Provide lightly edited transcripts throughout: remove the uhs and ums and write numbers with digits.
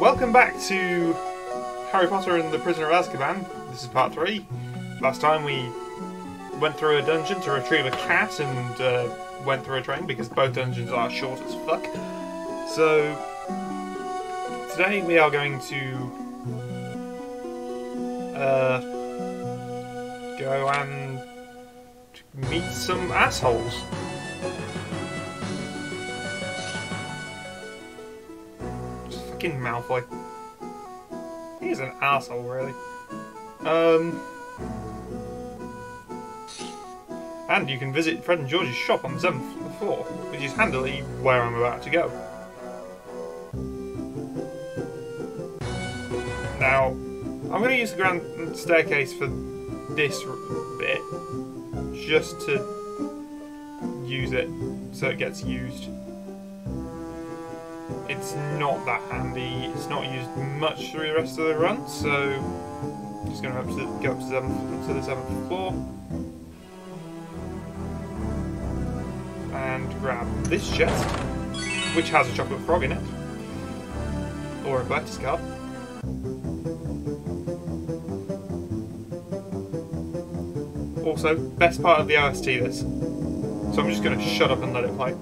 Welcome back to Harry Potter and the Prisoner of Azkaban. This is part 3. Last time we went through a dungeon to retrieve a cat and went through a train because both dungeons are short as fuck. So today we are going to go and meet some assholes. Fucking Malfoy. He's an asshole, really. And you can visit Fred and George's shop on the 7th floor, which is handily where I'm about to go. Now, I'm going to use the grand staircase for this bit, just to use it so it gets used. It's not that handy, it's not used much through the rest of the run, so I'm just going to go up to the 7th floor and grab this chest, which has a chocolate frog in it, or a collector's card. Also, best part of the OST this, so I'm just going to shut up and let it play.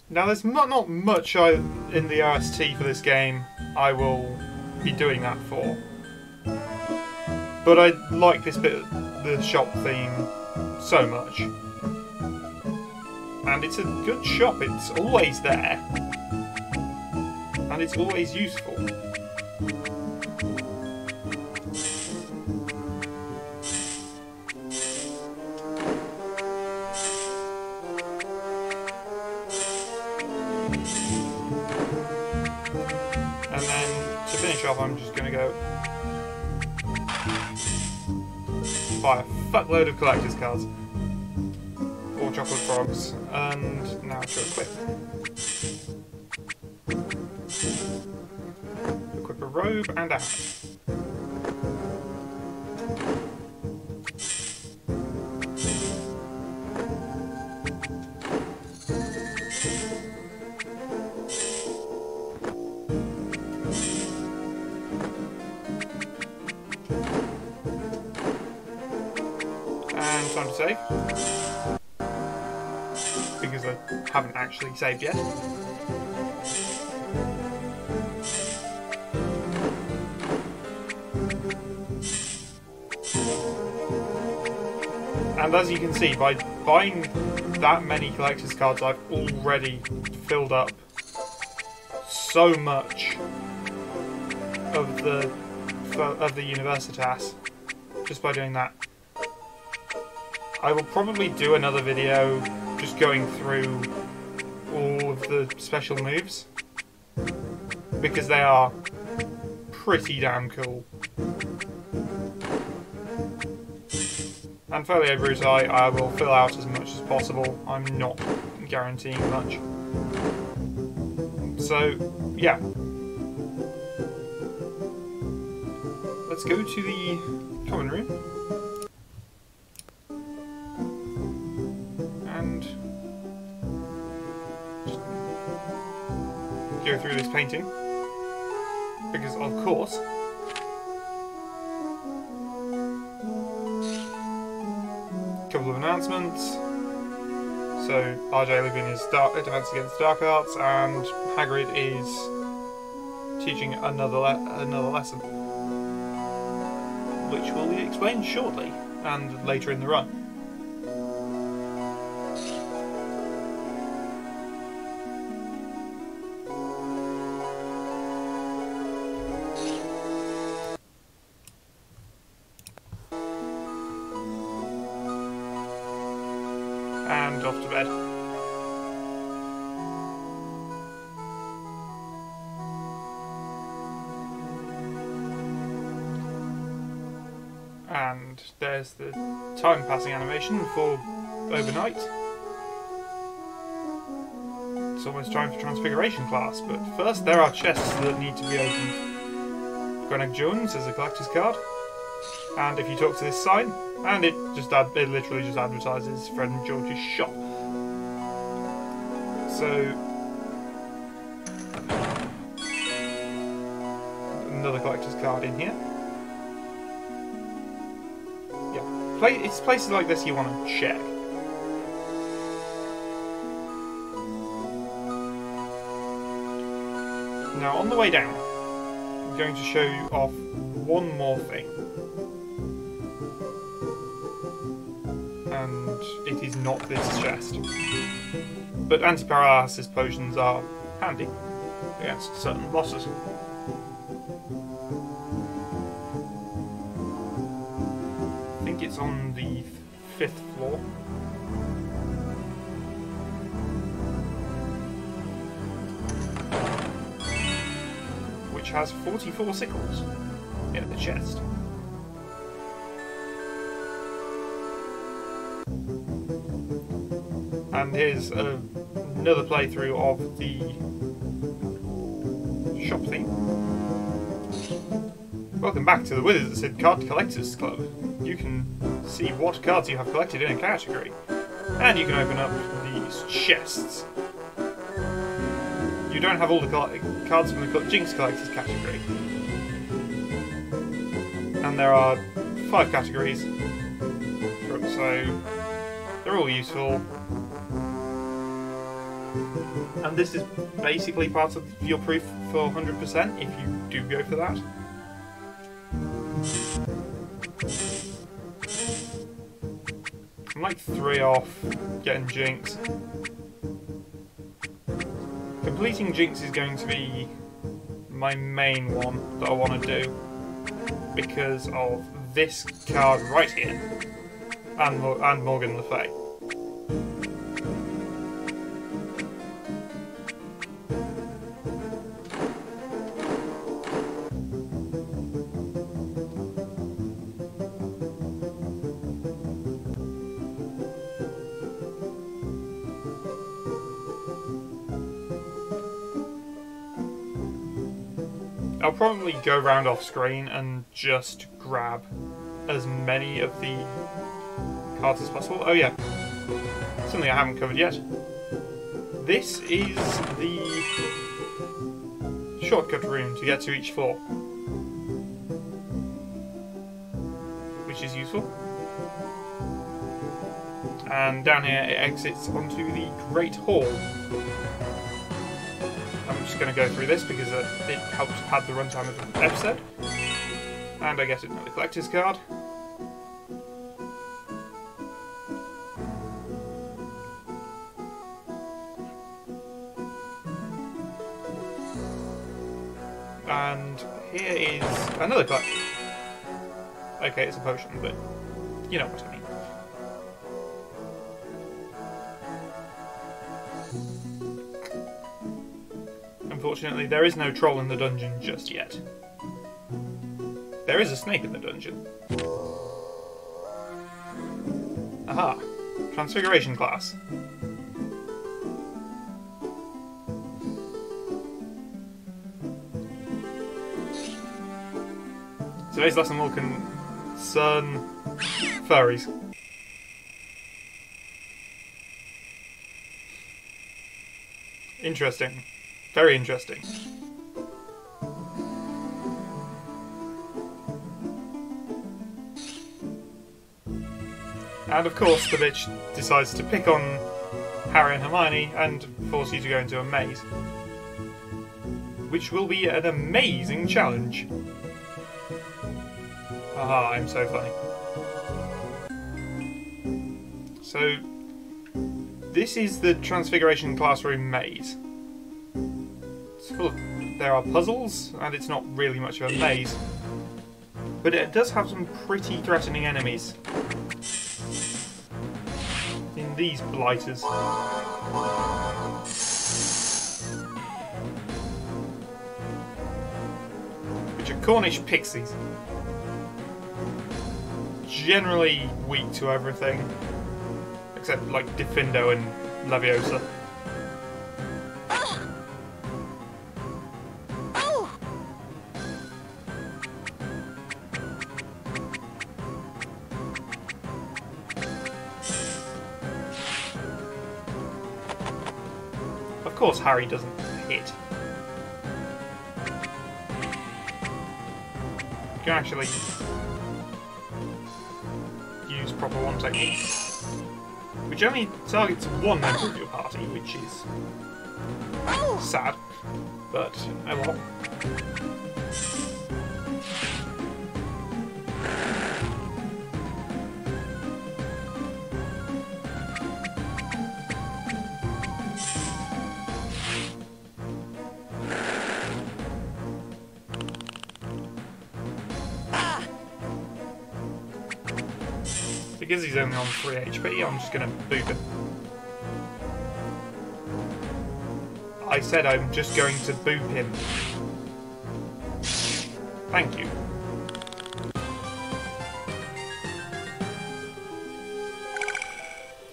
Now there's not much in the OST for this game I will be doing that for, but I like this bit of the shop theme so much, and it's a good shop, it's always there, and it's always useful. And then, to finish off, I'm just going to go buy a fuckload of collector's cards, or chocolate frogs, and now to equip. Equip a robe and a hat. And time to save, because I haven't actually saved yet. And as you can see, by buying that many collector's cards, I've already filled up so much of the Universitas just by doing that. I will probably do another video just going through all of the special moves, because they are pretty damn cool. And Folio Bruti, I will fill out as much as possible. I'm not guaranteeing much. So, yeah. Let's go to the common room. Go through this painting, because of course a couple of announcements. So RJ Lupin is Defense Against Dark Arts, and Hagrid is teaching another lesson, which will be explained shortly and later in the run. And off to bed. And there's the time passing animation for overnight. It's almost time for Transfiguration class, but first there are chests that need to be opened. Grenag Jones is a collector's card, and if you talk to this sign, and it literally just advertises Fred and George's shop. So another collector's card in here. Yeah, it's places like this you want to check. Now on the way down, I'm going to show you off one more thing. And it is not this chest. But anti-paralysis potions are handy against certain bosses. I think it's on the 5th floor. Which has 44 sickles in the chest. And here's another playthrough of the shop theme. Welcome back to the Withers Card Collectors Club. You can see what cards you have collected in a category, and you can open up these chests. You don't have all the cards from the Jinx Collectors category. And there are 5 categories, so they're all useful. And this is basically part of your proof for 100% if you do go for that. I'm like 3 off getting Jinx. Completing Jinx is going to be my main one that I want to do because of this card right here and Morgan Le Fay. I'll probably go round off screen and just grab as many of the cards as possible. Oh yeah, something I haven't covered yet. This is the shortcut room to get to each floor, which is useful. And down here it exits onto the Great Hall. I'm just going to go through this because it helps pad the runtime of the episode. And I get another collector's card. And here is another collector. Okay, it's a potion, but you know what I mean. Unfortunately, there is no troll in the dungeon just yet. There is a snake in the dungeon. Aha! Transfiguration class. Today's lesson will concern furries. Interesting. Very interesting. And of course the bitch decides to pick on Harry and Hermione and force you to go into a maze. Which will be an amazing challenge. Aha, I'm so funny. So, this is the Transfiguration classroom maze. There are puzzles, and it's not really much of a maze. But it does have some pretty threatening enemies. In these blighters. Which are Cornish pixies. generally weak to everything, except like Diffindo and Leviosa. Of course Harry doesn't hit. You can actually use proper one technique, which only targets one member of your party, which is sad, but oh well. Because he's only on 3 HP, I'm just going to boop him. I said I'm just going to boop him. Thank you.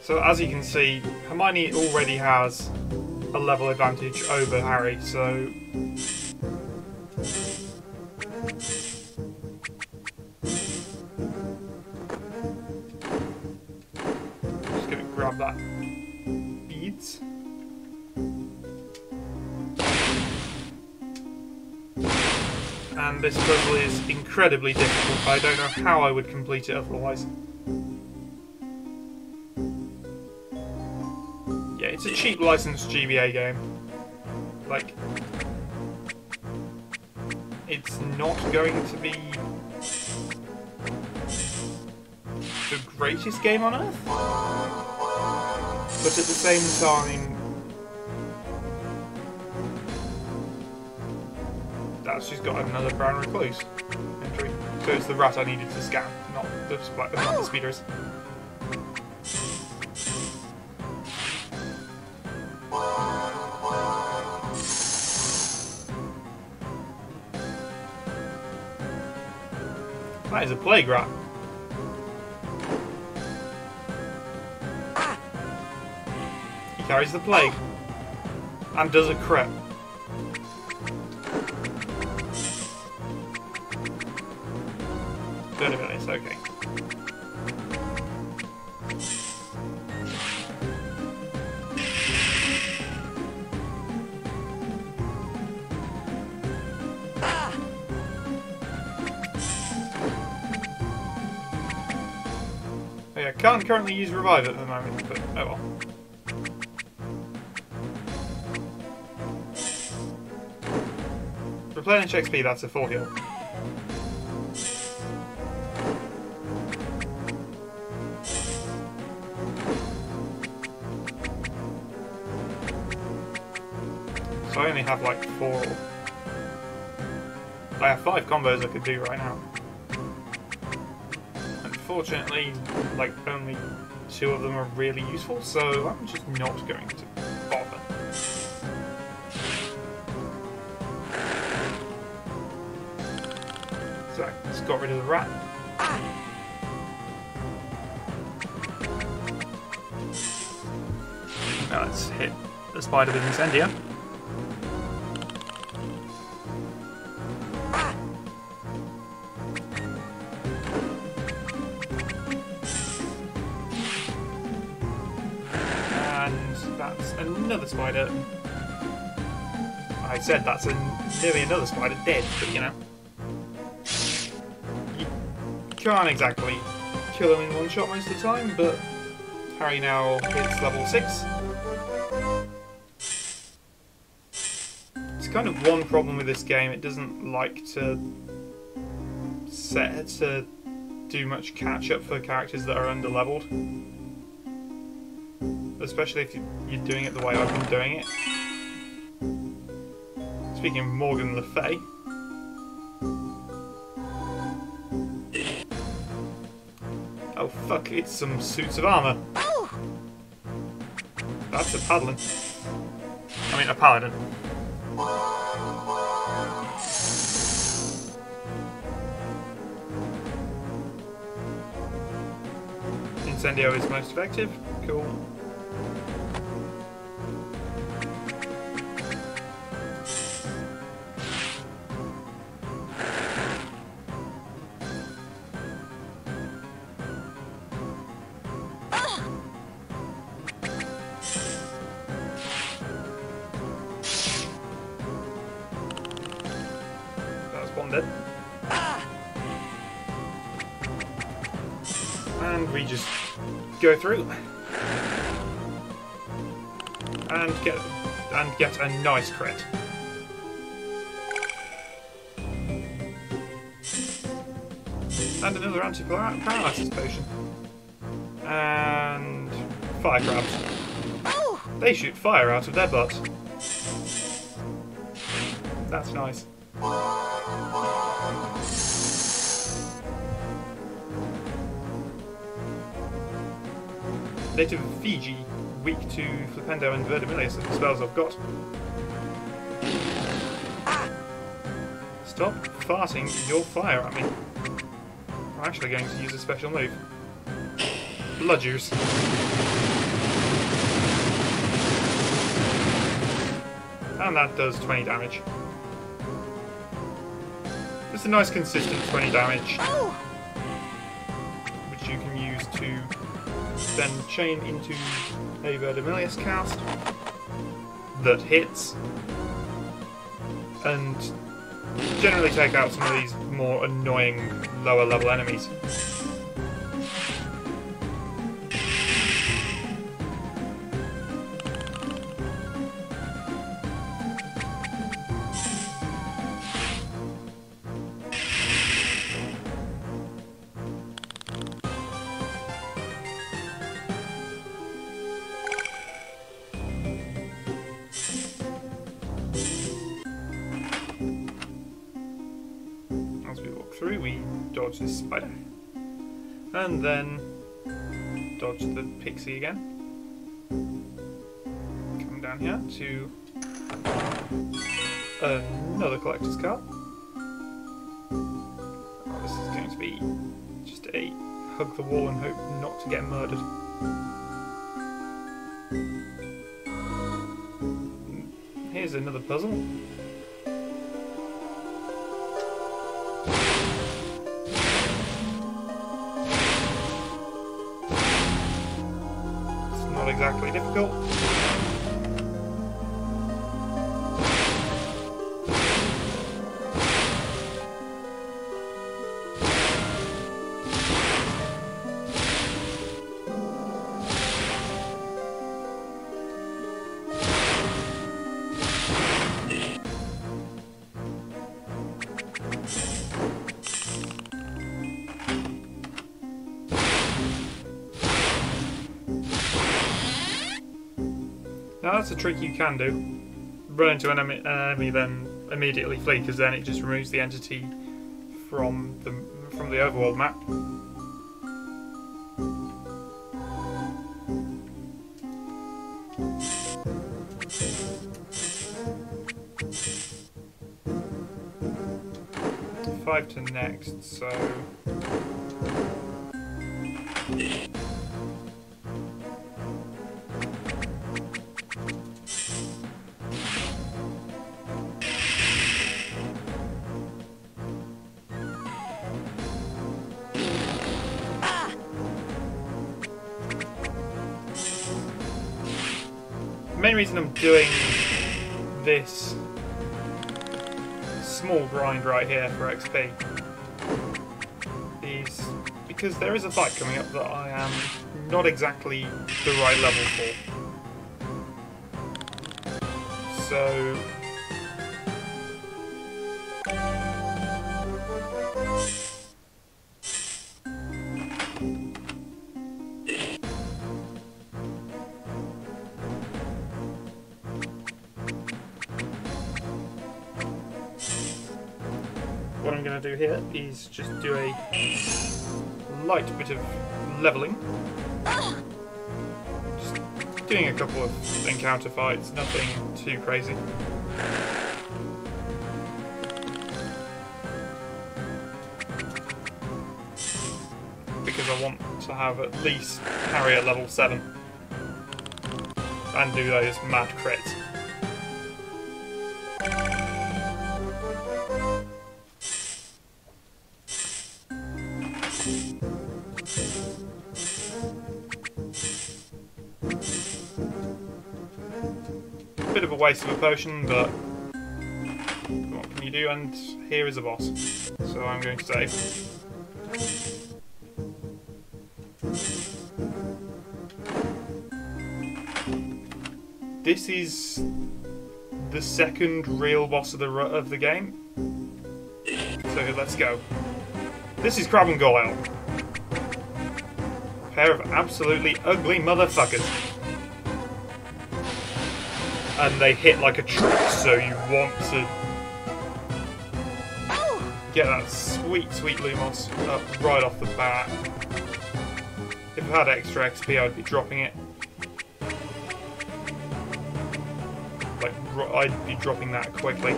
So as you can see, Hermione already has a level advantage over Harry, so... grab that beads. And this puzzle is incredibly difficult. I don't know how I would complete it otherwise. Yeah, it's a cheap licensed GBA game. Like, it's not going to be the greatest game on earth. But at the same time, that's just got another brown recluse entry. So it's the rat I needed to scan, not the speeders. That is a plague rat. Carries the plague and does a crit. Don't know this, okay. Oh yeah, can't currently use revive at the moment, but oh well. Replenish XP, that's a full heal. So I only have like 4. I have 5 combos I could do right now. Unfortunately, like only 2 of them are really useful, so I'm just not going to bother. So, just got rid of the rat. Now let's hit the spider with Incendia. And that's another spider. I said that's nearly another spider dead, but you know. Can't exactly kill him in one shot most of the time, but Harry now hits level 6. It's kind of one problem with this game, it doesn't like to do much catch up for characters that are under-leveled. Especially if you're doing it the way I've been doing it. Speaking of Morgan Le Fay. Oh fuck, it's some suits of armour. That's a paladin. I mean, a paladin. Incendio is most effective. Cool. That's one dead. And we just go through and get a nice crit. And another anti-paralysis potion. And fire crabs. They shoot fire out of their butts. That's nice. Native of Fiji, weak to Flipendo and Verdimillious are the spells I've got. Stop farting your fire at me. I'm actually going to use a special move. Blood juice. And that does 20 damage. It's a nice consistent 20 damage, which you can use to then chain into a Verdimillious cast that hits and generally take out some of these more annoying lower level enemies. Through, we dodge this spider, and then dodge the pixie again. Come down here to another collector's cart. Oh, this is going to be just a hug the wall and hope not to get murdered. Here's another puzzle. Not exactly difficult. Now that's a trick you can do. Run into an enemy, then immediately flee, because then it just removes the entity from the overworld map. Five to next, so. The main reason I'm doing this small grind right here for XP is because there is a fight coming up that I am not exactly the right level for. So what I'm going to do here is just do a light bit of levelling. Just doing a couple of encounter fights, nothing too crazy. because I want to have at least Harry at level 7 and do those mad crits. Bit of a waste of a potion, but what can you do? And here is a boss, so I'm going to save. This is the second real boss of the game, so let's go. This is Crab and Goyle. Pair of absolutely ugly motherfuckers. And they hit like a truck, so you want to get that sweet, sweet Lumos up right off the bat. If I had extra XP, I'd be dropping it. Like, I'd be dropping that quickly.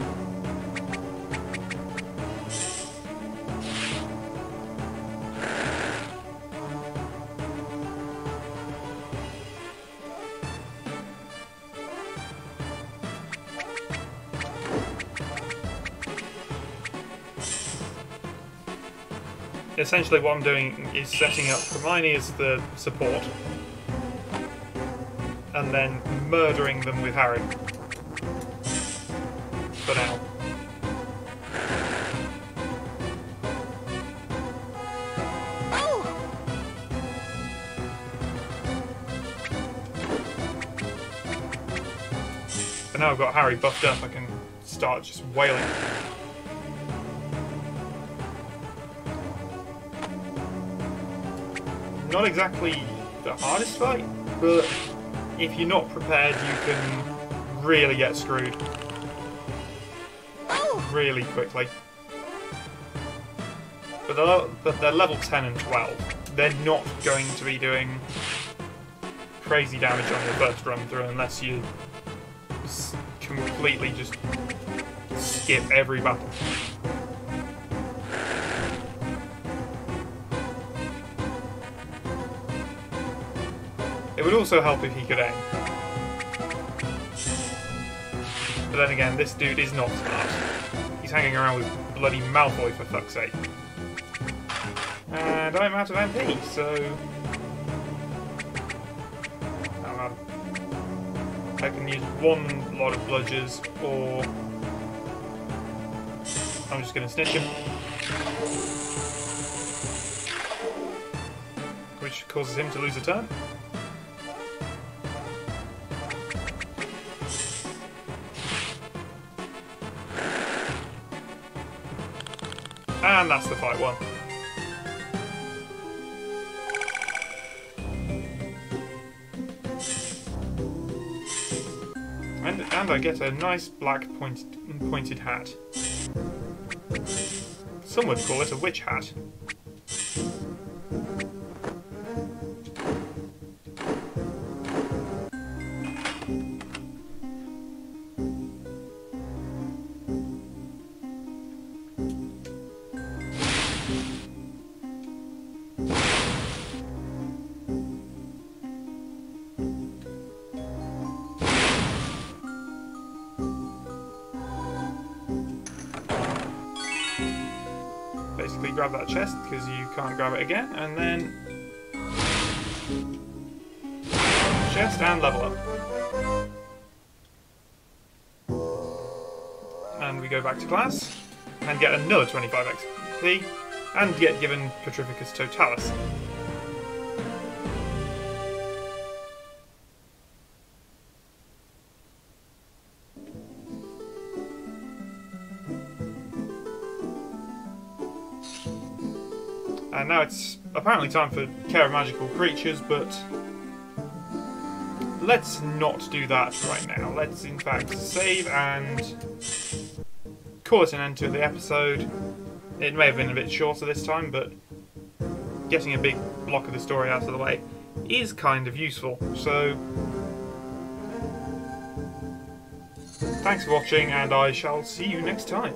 Essentially what I'm doing is setting up Hermione as the support and then murdering them with Harry. For now. But now I've got Harry buffed up, I can start just wailing. Not exactly the hardest fight, but if you're not prepared, you can really get screwed. Really quickly. But they're level 10 and 12. They're not going to be doing crazy damage on your first run through unless you completely just skip every battle. It would also help if he could aim. But then again, this dude is not smart. He's hanging around with bloody Malfoy, for fuck's sake. And I'm out of MP, so... I can use one lot of bludgers, or... I'm just going to snitch him. Which causes him to lose a turn. And that's the fight won. And I get a nice black pointed hat. Some would call it a witch hat. Basically grab that chest because you can't grab it again, and then chest and level up. And we go back to class and get another 25 XP and get given Petrificus Totalis. And now it's apparently time for Care of Magical Creatures, but let's not do that right now. Let's in fact save and call it an end to the episode. It may have been a bit shorter this time, but getting a big block of the story out of the way is kind of useful. So, thanks for watching, and I shall see you next time.